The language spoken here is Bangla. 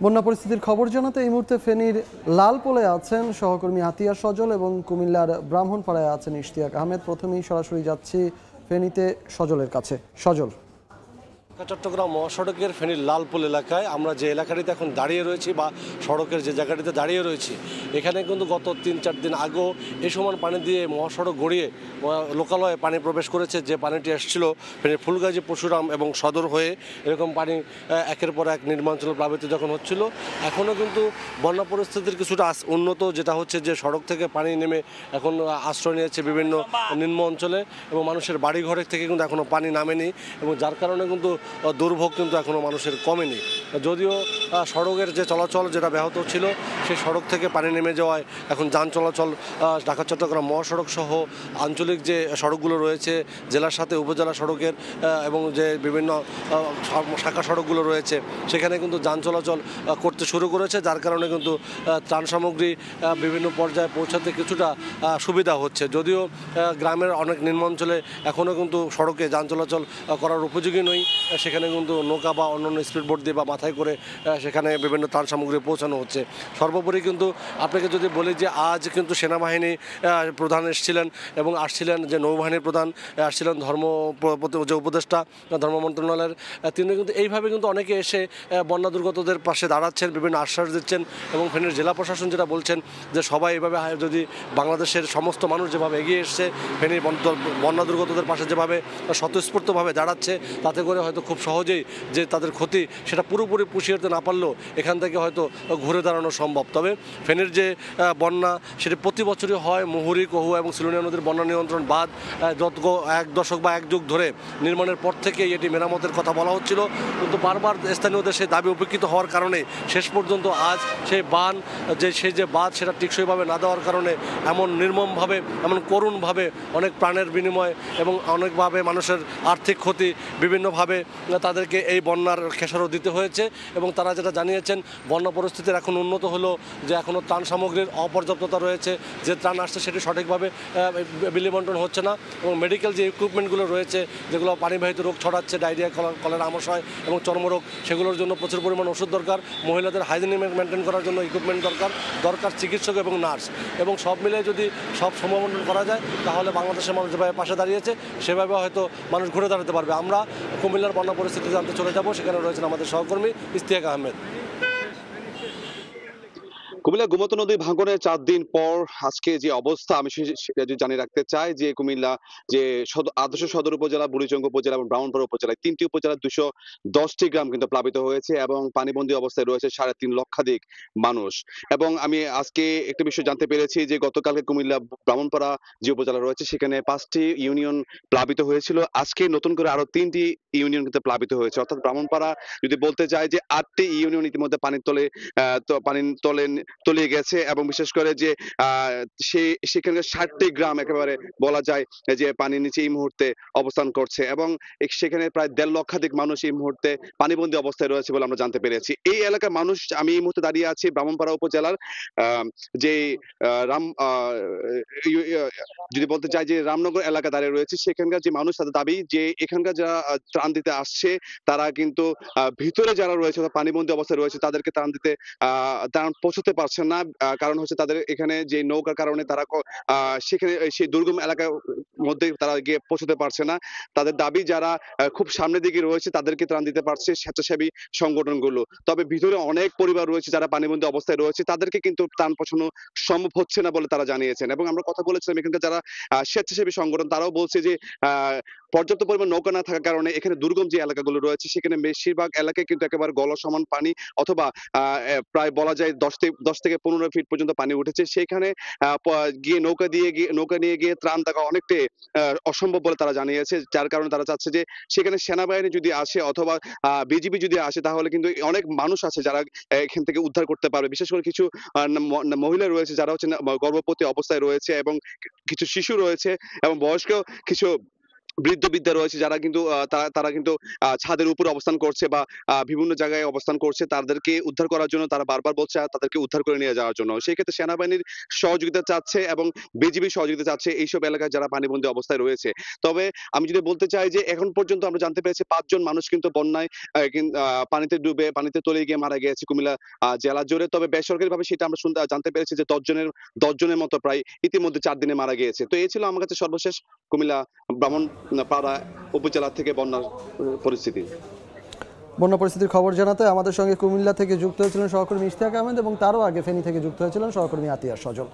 বন্যা পরিস্থিতির খবর জানাতে এই মুহূর্তে ফেনীর লালপোলে আছেন সহকর্মী আতিয়া সজল এবং কুমিল্লার ব্রাহ্মণপাড়ায় আছেন ইশতিয়াক আহমেদ। প্রথমেই সরাসরি যাচ্ছি ফেনীতে সজলের কাছে। সজল, চট্টগ্রাম মহাসড়কের ফেনীর লালপুল এলাকায় আমরা যে এলাকাটিতে এখন দাঁড়িয়ে রয়েছি বা সড়কের যে জায়গাটিতে দাঁড়িয়ে রয়েছি, এখানে কিন্তু গত ৩-৪ দিন আগেও এই সমান পানি দিয়ে মহাসড়ক গড়িয়ে লোকালয়ে পানি প্রবেশ করেছে। যে পানিটি এসেছিল ফেনীর ফুলগাজী, পরশুরাম এবং সদর হয়ে, এরকম পানি একের পর এক নির্মাঞ্চল প্লাবিত যখন হচ্ছিল। এখনও কিন্তু বন্যা পরিস্থিতির কিছুটা উন্নত, যেটা হচ্ছে যে সড়ক থেকে পানি নেমে এখন আশ্রয় নিয়েছে বিভিন্ন নিম্ন অঞ্চলে এবং মানুষের বাড়িঘরের থেকে কিন্তু এখনও পানি নামেনি এবং যার কারণে কিন্তু দুর্ভোগ কিন্তু এখনও মানুষের কমেনি। যদিও সড়কের যে চলাচল যেটা ব্যাহত ছিল, সেই সড়ক থেকে পানি নেমে যাওয়ায় এখন যান চলাচল ঢাকা চট্টগ্রাম মহাসড়ক সহ আঞ্চলিক যে সড়কগুলো রয়েছে, জেলার সাথে উপজেলা সড়কের এবং যে বিভিন্ন শাখা সড়কগুলো রয়েছে, সেখানে কিন্তু যান চলাচল করতে শুরু করেছে, যার কারণে কিন্তু ত্রাণ সামগ্রী বিভিন্ন পর্যায়ে পৌঁছাতে কিছুটা সুবিধা হচ্ছে। যদিও গ্রামের অনেক নিম্নাঞ্চলে এখনও কিন্তু সড়কে যান চলাচল করার উপযোগী নই, সেখানে কিন্তু নৌকা বা অন্যান্য স্পিডবোট দিয়ে বা মাথায় করে সেখানে বিভিন্ন ত্রাণ সামগ্রী পৌঁছানো হচ্ছে। সর্বোপরি কিন্তু আপনাকে যদি বলি যে আজ কিন্তু সেনাবাহিনী প্রধান এসেছিলেন এবং আসছিলেন যে নৌবাহিনীর প্রধান আসছিলেন, যে উপদেষ্টা ধর্ম মন্ত্রণালয়ের, তিনি কিন্তু এইভাবে কিন্তু অনেকে এসে বন্যা দুর্গতদের পাশে দাঁড়াচ্ছেন, বিভিন্ন আশ্বাস দিচ্ছেন এবং ফেনীর জেলা প্রশাসন যেটা বলছেন যে সবাই এভাবে যদি বাংলাদেশের সমস্ত মানুষ যেভাবে এগিয়ে এসছে ফেনীর বন্যা দুর্গতদের পাশে যেভাবে স্বতঃস্ফূর্তভাবে দাঁড়াচ্ছে, তাতে করে হয়তো খুব সহজেই যে তাদের ক্ষতি সেটা পুরোপুরি পুষিয়ে উঠতে না পারলেও এখান থেকে হয়তো ঘুরে দাঁড়ানো সম্ভব। তবে ফেনীর যে বন্যা সেটি প্রতি বছরই হয়। মুহুরী, কহু এবং সিলোনিয়া নদীর বন্যা নিয়ন্ত্রণ বাঁধ গত 1 দশক বা 1 যুগ ধরে নির্মাণের পর থেকেই এটি মেরামতের কথা বলা হচ্ছিল, কিন্তু বারবার স্থানীয়দের সেই দাবি উপেক্ষিত হওয়ার কারণে শেষ পর্যন্ত আজ সেই বাঁধ সেটা টেকসইভাবে না দেওয়ার কারণে এমন নির্মমভাবে, এমন করুণভাবে অনেক প্রাণের বিনিময় এবং অনেকভাবে মানুষের আর্থিক ক্ষতি বিভিন্নভাবে তাদেরকে এই বন্যার খেসারত দিতে হয়েছে। এবং তারা যেটা জানিয়েছেন, বন্যা পরিস্থিতির এখন উন্নত হলো যে এখনও ত্রাণ সামগ্রীর অপর্যাপ্ততা রয়েছে, যে ত্রাণ আসছে সেটি সঠিকভাবে বিলি বন্টন হচ্ছে না এবং মেডিকেল যে ইকুইপমেন্টগুলো রয়েছে যেগুলো পানিবাহিত রোগ ছড়াচ্ছে, ডায়রিয়া, কলেরা, আমাশয় এবং চর্মরোগ, সেগুলোর জন্য প্রচুর পরিমাণ ওষুধ দরকার, মহিলাদের হাইজিনিক মেনটেন করার জন্য ইকুইপমেন্ট দরকার চিকিৎসক এবং নার্স, এবং সব মিলে যদি সব সমবন্টন করা যায় তাহলে বাংলাদেশের মানুষ যেভাবে পাশে দাঁড়িয়েছে সেভাবে হয়তো মানুষ ঘুরে দাঁড়াতে পারবে। আমরা কুমিল্লার বন্যা পরিস্থিতি জানতে চলে যাব, সেখানে রয়েছেন আমাদের সহকর্মী ইশতিয়াক আহমেদ। কুমিল্লা গোমতী নদী ভাঙনের 4 দিন পর আজকে যে অবস্থা, আমি জানিয়ে রাখতে চাই যে কুমিল্লা যে আদর্শ সদর উপজেলা, বুড়িচং উপজেলা এবং ব্রাহ্মণপাড়া উপজেলায় 3টি উপজেলার 210টি গ্রাম কিন্তু প্লাবিত হয়েছে এবং পানিবন্দী অবস্থায় রয়েছে 3.5 লক্ষাধিক মানুষ। এবং আমি আজকে একটা বিষয় জানতে পেরেছি যে গতকালকে কুমিল্লা ব্রাহ্মণপাড়া যে উপজেলা রয়েছে সেখানে 5টি ইউনিয়ন প্লাবিত হয়েছিল, আজকে নতুন করে আরো 3টি ইউনিয়ন কিন্তু প্লাবিত হয়েছে। অর্থাৎ ব্রাহ্মণপাড়া যদি বলতে চাই যে 8টি ইউনিয়ন ইতিমধ্যে পানির তলে তলিয়ে গেছে এবং বিশেষ করে যে সেখানকার 60টি গ্রাম একেবারে বলা যায় যে পানির নিচে এই মুহূর্তে অবস্থান করছে এবং সেখানে প্রায় 1.5 লক্ষাধিক মানুষ এই মুহূর্তে পানিবন্দী অবস্থায় রয়েছে বলে আমরা জানতে পেরেছি। এই এলাকার মানুষ, আমি এই মুহূর্তে দাঁড়িয়ে আছি ব্রাহ্মণপাড়া উপজেলার যে রাম যদি বলতে চাই যে রামনগর এলাকা দাঁড়িয়ে রয়েছে, সেখানকার যে মানুষ, তাদের দাবি যে এখানকার যারা ত্রাণ দিতে আসছে তারা কিন্তু ভিতরে যারা রয়েছে পানিবন্দী অবস্থায় রয়েছে তাদেরকে ত্রাণ পৌঁছতে পারছে না। কারণ হচ্ছে তাদের এখানে যে নৌকার কারণে তারা সেখানে সেই দুর্গম এলাকার মধ্যে তারা গিয়ে পৌঁছতে পারছে না। তাদের দাবি যারা খুব সামনের দিকে রয়েছে তাদেরকে ত্রাণ দিতে পারছে স্বেচ্ছাসেবী সংগঠনগুলো, তবে ভিতরে অনেক পরিবার রয়েছে যারা পানিবন্দী অবস্থায় রয়েছে তাদেরকে কিন্তু ত্রাণ পৌঁছানো সম্ভব হচ্ছে না বলে তারা জানিয়েছেন। এবং আমরা কথা বলেছিলাম এখানকার যারা স্বেচ্ছাসেবী সংগঠন, তারাও বলছে যে পর্যাপ্ত পরিমাণ নৌকা না থাকার কারণে এখানে দুর্গম যে এলাকাগুলো রয়েছে সেখানে বেশিরভাগ এলাকায় কিন্তু একেবারে গলা সমান পানি, অথবা প্রায় বলা যায় 10 থেকে 15 ফিট পর্যন্ত পানি উঠেছে। সেখানে গিয়ে নৌকা নিয়ে গিয়ে ত্রাণ দেওয়া অনেকটাই অসম্ভব বলে তারা জানিয়েছে, যার কারণে তারা চাচ্ছে যে সেখানে সেনাবাহিনী যদি আসে অথবা বিজিবি যদি আসে তাহলে কিন্তু অনেক মানুষ আছে যারা এখান থেকে উদ্ধার করতে পারবে। বিশেষ করে কিছু মহিলা রয়েছে যারা হচ্ছে গর্ভবতী অবস্থায় রয়েছে এবং কিছু শিশু রয়েছে এবং বয়স্ক কিছু বৃদ্ধ রয়েছে যারা কিন্তু তারা কিন্তু ছাদের উপরে অবস্থান করছে বা বিভিন্ন জায়গায় অবস্থান করছে, তাদেরকে উদ্ধার করার জন্য তারা বারবার বলছে তাদেরকে উদ্ধার করে নিয়ে যাওয়ার জন্য। সেই ক্ষেত্রে সেনাবাহিনীর সহযোগিতা চাচ্ছে এবং বিজিবি সহযোগিতা চাচ্ছে এইসব এলাকায় যারা পানিবন্দী অবস্থায় রয়েছে। তবে আমি যদি বলতে চাই যে এখন পর্যন্ত আমরা জানতে পেরেছি ৫ জন মানুষ কিন্তু বন্যায় পানিতে ডুবে পানিতে তলিয়ে গিয়ে মারা গিয়েছে কুমিল্লা জেলা জুড়ে। তবে বেসরকারিভাবে সেটা আমরা জানতে পেরেছি যে ১০ জনের মতো প্রায় ইতিমধ্যে ৪ দিনে মারা গিয়েছে। তো এই ছিল আমার কাছে সর্বশেষ কুমিল্লা ব্রাহ্মণপাড়া উপজেলা থেকে বন্যার পরিস্থিতি। বন্যা পরিস্থিতির খবর জানাতে আমাদের সঙ্গে কুমিল্লা থেকে যুক্ত হয়েছিলেন সহকর্মী ইশতিয়াক আহমেদ এবং তারও আগে ফেনী থেকে যুক্ত হয়েছিলেন সহকর্মী আতিয়ার সজল।